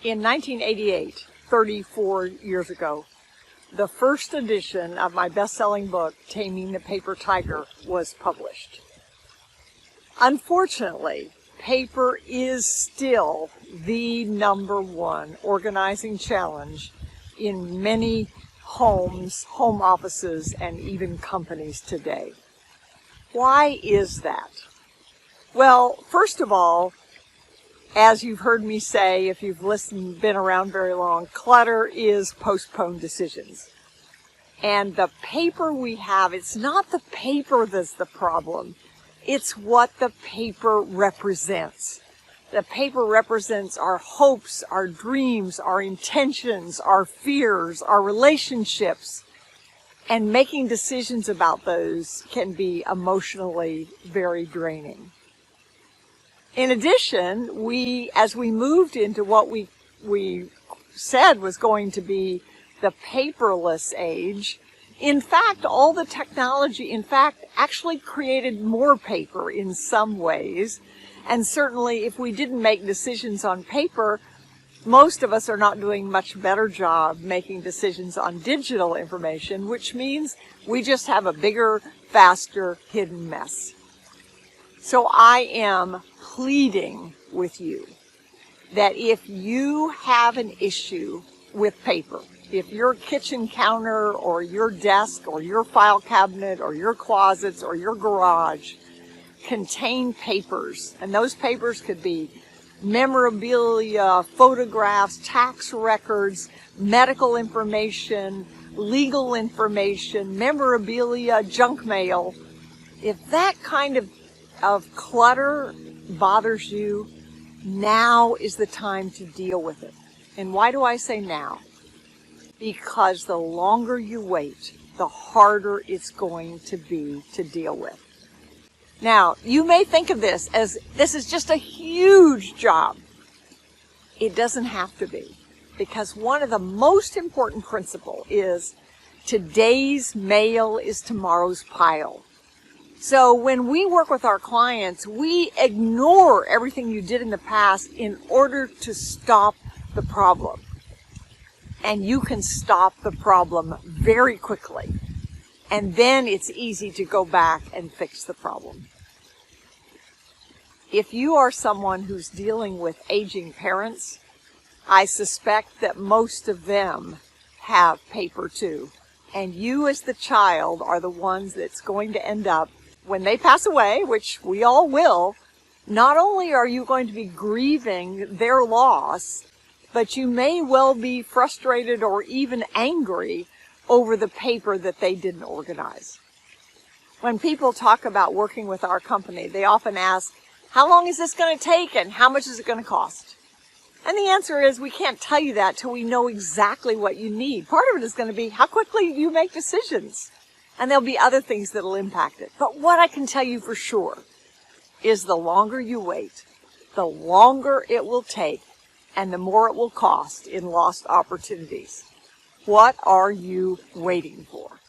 In 1988, 34 years ago, the first edition of my best-selling book, Taming the Paper Tiger, was published. Unfortunately, paper is still the #1 organizing challenge in many homes, home offices, and even companies today. Why is that? Well, first of all, as you've heard me say, if you've been around very long, clutter is postponed decisions. And the paper we have, it's not the paper that's the problem. It's what the paper represents. The paper represents our hopes, our dreams, our intentions, our fears, our relationships. And making decisions about those can be emotionally very draining. In addition, as we moved into what we said was going to be the paperless age, in fact, all the technology, actually created more paper in some ways. And certainly, if we didn't make decisions on paper, most of us are not doing much better job making decisions on digital information, which means we just have a bigger, faster, hidden mess. So I am pleading with you that if you have an issue with paper, if your kitchen counter or your desk or your file cabinet or your closets or your garage contain papers, and those papers could be memorabilia, photographs, tax records, medical information, legal information, memorabilia, junk mail, if that kind of clutter bothers you, now is the time to deal with it. And why do I say now? Because the longer you wait, the harder it's going to be to deal with. Now, you may think of this as this is just a huge job. It doesn't have to be, because one of the most important principles is today's mail is tomorrow's pile. So when we work with our clients, we ignore everything you did in the past in order to stop the problem. And you can stop the problem very quickly. And then it's easy to go back and fix the problem. If you are someone who's dealing with aging parents, I suspect that most of them have paper too. And you as the child are the ones that's going to end up, when they pass away, which we all will, not only are you going to be grieving their loss, but you may well be frustrated or even angry over the paper that they didn't organize. When people talk about working with our company, they often ask, how long is this going to take and how much is it going to cost? And the answer is we can't tell you that till we know exactly what you need. Part of it is going to be how quickly you make decisions. And there'll be other things that'll impact it. But what I can tell you for sure is the longer you wait, the longer it will take and the more it will cost in lost opportunities. What are you waiting for?